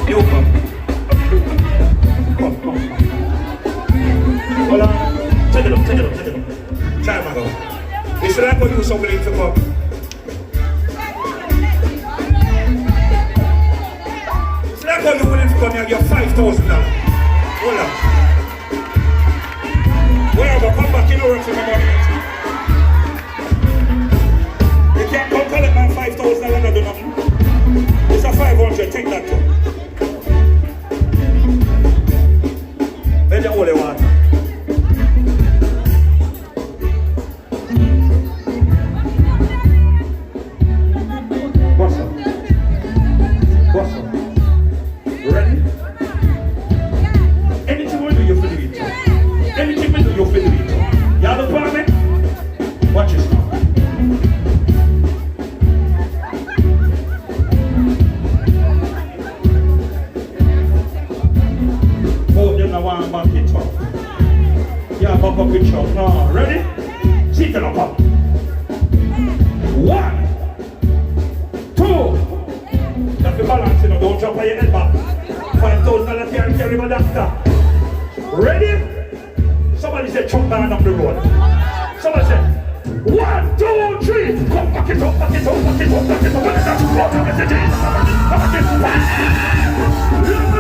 You come. Come. Hold on. Take it up. Try my go. You should have got you somebody to come. Should I call you willing to come here and get $5,000? Hold on. Wherever, come back, you know where for my money. You can't come collect my $5,000 and do nothing. It's a 500, take that too. Let you all you want. What's up? Ready? Anything we do, you feel it. Anything we do, you feel it. You understand me? Watch this now. One back it up. Yeah, back up it up. Now, ready? Sit it up. 1, 2. That's the balance, you know. Don't jump on your head back. $5,000 can't carry my doctor. Ready? Somebody said chop down up the road. Somebody said 1, 2, 3. Come back it up. When it's that road, I'm going to say,